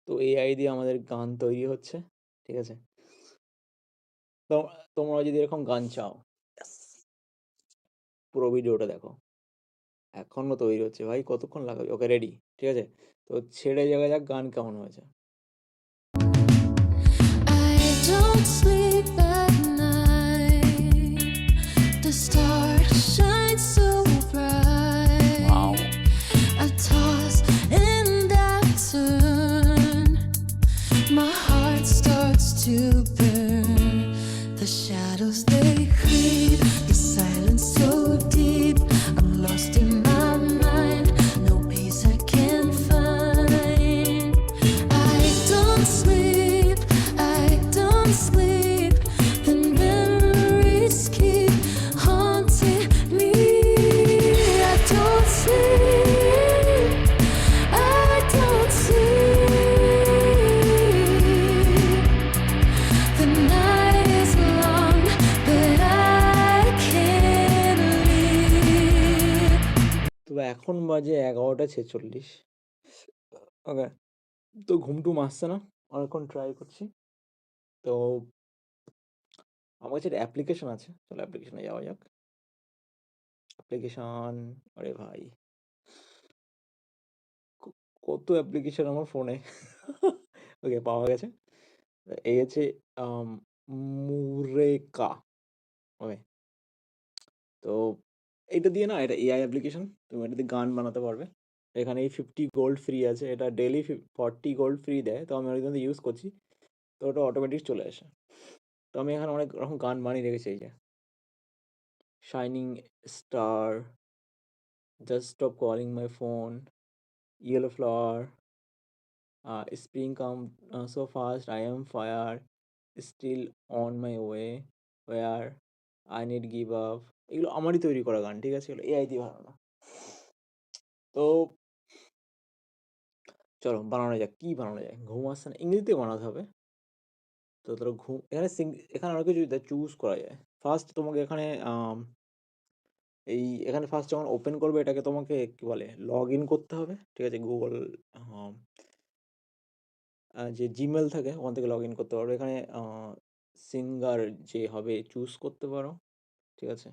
তো এআই দিয়ে আমাদের গান তৈরি হচ্ছে, ঠিক আছে? তো তোমরা যদি এরকম গান চাও, ব্যাস পুরো ভিডিওটা দেখো। এখনো তৈরি হচ্ছে ভাই, কতক্ষণ লাগাবে? ওকে রেডি, ঠিক আছে? তো ছেড়ে যাওয়া যাক গান কেমন হয়েছে। I don't sleep at night. The stars shine so bright. Wow. I toss and I turn. My heart starts to burn. The shadows they creep. The silence so deep. I'm lost in my mind. No peace I can find. I don't sleep. I don't sleep. The memories keep haunting me. I don't sleep. I don't sleep. The night is long, but I can't leave. তো এখন বাজে 11:46। ওকে, তো ঘুম-টুম আসছে না, অনেকক্ষণ try করছি। তো আমার কাছে একটা অ্যাপ্লিকেশন আছে, চলো অ্যাপ্লিকেশনে যাওয়া যাক। অ্যাপ্লিকেশন, আরে ভাই কত অ্যাপ্লিকেশন আমার ফোনে। ওকে, পাওয়া গেছে। এই হচ্ছে মুরেকা। ওকে, তো এটা দিয়ে না, এটা এআই অ্যাপ্লিকেশন, তুমি এটা দিয়ে গান বানাতে পারবে। এখানে এই 50 গোল্ড ফ্রি আছে, এটা ডেলি 40 গোল্ড ফ্রি দেয়, তো আমি ওইখানে ইউজ করছি, তো ওটা অটোমেটিক চলে আসে। তো আমি এখানে অনেক রকম গান বানিয়ে রেখেছি, এই যে shining star, just stop calling my phone, yellow flower, spring come so fast, I am fire, still on my way, war, I need give up. এগুলো আমারই তৈরি করা গান, ঠিক আছে? এগুলো এআই দিয়ে বানানো। তো চলো বানানো যাক, কি বানানো যায়? ঘুম আসছে না, ইংরেজিতে বানাতে হবে। তো ধরো ঘুম, এখানে এখানে অনেক কিছু চুজ করা যায়। ফার্স্ট তোমাকে এখানে এখানে ফার্স্ট যখন ওপেন করবে, এটাকে তোমাকে কি বলে, লগ ইন করতে হবে, ঠিক আছে? গুগল যে জিমেল থাকে, ওখান থেকে লগ ইন করতে পারবে। এখানে সিঙ্গার যে হবে চুজ করতে পারো, ঠিক আছে?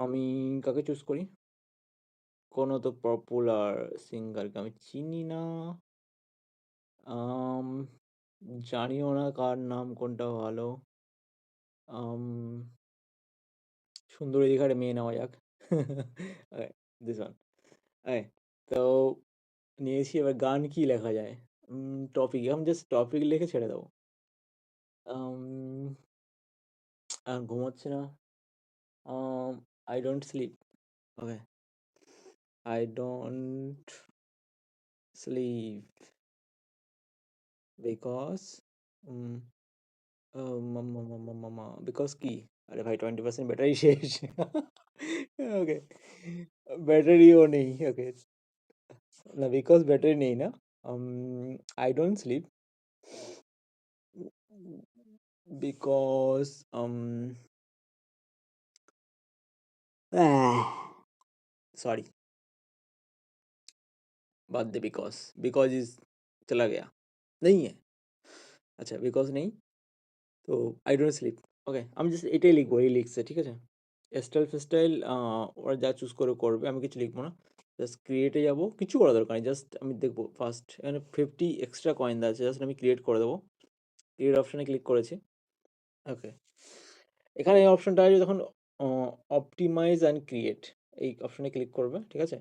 আমি কাকে চুজ করি? কোনো তো পপুলার সিঙ্গারকে আমি চিনি না, আম, জানিও না কার নাম কোনটা ভালো। সুন্দরী দীঘার মেয়ে নেওয়া যাক। This one. তো নিয়েছি, এবার গান কি লেখা যায়? টপিক, আমি জাস্ট টপিক লিখে ছেড়ে দেবো। ঘুমোচ্ছে না, I don't sleep. Okay, I don't sleep because because কি? আরে ভাই 20% ব্যাটারি শেষ। ওকে, ব্যাটারিও নেই। ওকে, না, বিকজ ব্যাটারি নেই না, I don't sleep because sorry, बात दे, बिकॉज इज चला गया, नहीं है। আচ্ছা, বিকজ নেই, তো আই ডোন্ট স্লিপ। ওকে, আমি জাস্ট এটাই লিখবো, এই লিখছে, ঠিক আছে? স্টাইল ফেস্টাইল ওরা যা চুজ করে করবে, আমি কিছু লিখবো না। জাস্ট ক্রিয়েটে যাবো, কিছু করা দরকার নেই, জাস্ট আমি দেখবো ফার্স্ট এখানে 50 এক্সট্রা কয়েন দেওয়া আছে, জাস্ট আমি ক্রিয়েট করে দেবো। ক্রিয়েট অপশানে ক্লিক করেছি। ওকে, এখানে এই অপশানটা আছে, যখন অপটিমাইজ অ্যান্ড ক্রিয়েট, এই অপশানে ক্লিক করবে, ঠিক আছে?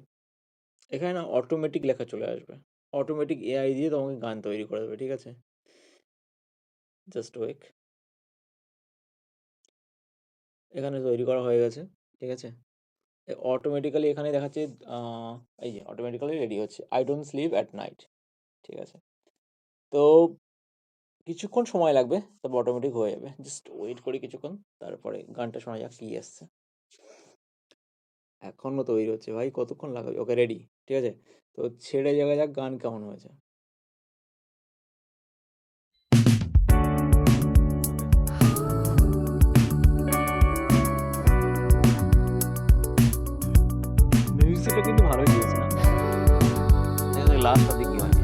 এখানে না অটোমেটিক লেখা চলে আসবে, অটোমেটিক এআই দিয়ে তোমাকে গান তৈরি করে দেবে, ঠিক আছে? জাস্ট ওয়েক, এখানে তৈরি করা হয়ে গেছে, ঠিক আছে? অটোমেটিক্যালি এখানে দেখাচ্ছে, এই যে অটোমেটিক্যালি রেডি হচ্ছে, I don't sleep at night, ঠিক আছে? তো কিছুক্ষণ সময় লাগবে, তারপর অটোমেটিক হয়ে যাবে, জাস্ট ওয়েট করি কিছুক্ষণ, তারপরে গানটা শোনা যাক কি আসছে। এখনো তৈরি হচ্ছে ভাই, কতক্ষণ লাগাবে? ওকে রেডি, ঠিক আছে? তো ছেড়ে যাওয়া যাক গান কেমন হয়েছে। মিউজিকটা কিন্তু ভালোই দিয়েছে না, লাস্ট অব্দি কি হয়।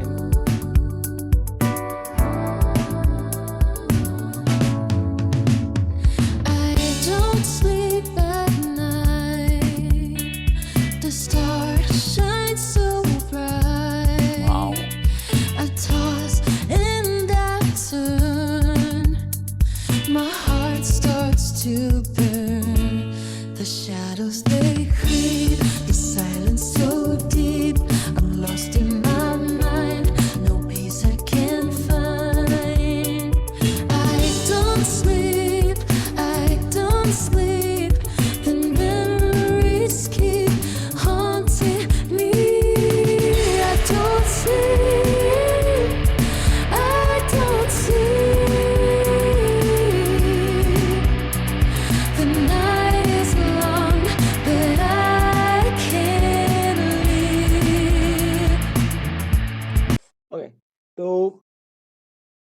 তো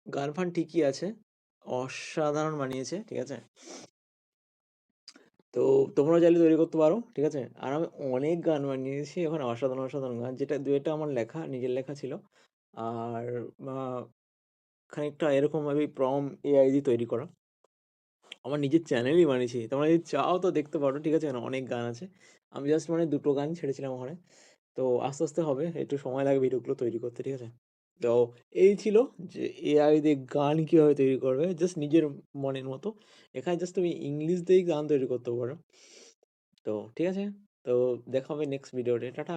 গান-ফান ঠিকই আছে। অসাধারণ বানিয়েছে, ঠিক আছে? তো তোমরাও চাইলে তৈরি করতে পারো, ঠিক আছে? আর আমি অনেক গান বানিয়েছি ওখানে অসাধারণ, অসাধারণ গান যেটা ২ একটা আমার লেখা, নিজের লেখা ছিল। আর আ খানিকটা এরকমভাবেই এআই দিয়ে তৈরি করা। আমার নিজের চ্যানেলই বানিয়েছি। তোমরা যদি চাও তো দেখতে পারো, ঠিক আছে? অনেক গান আছে। আমি জাস্ট মানে ২ টো গান ছেড়েছিলাম ওখানে। তো আস্তে, আস্তে হবে। একটু সময় লাগবে ভিডিওগুলো তৈরি করতে, ঠিক আছে? তো এই ছিল যে এআই দিয়ে গান কিভাবে তৈরি করবে জাস্ট নিজের মনের মতো। এখানে জাস্ট তুমি ইংলিশ দিয়েই গান তৈরি করতে পারো। তো ঠিক আছে? তো দেখা হবে নেক্সট ভিডিওতে। টাটা।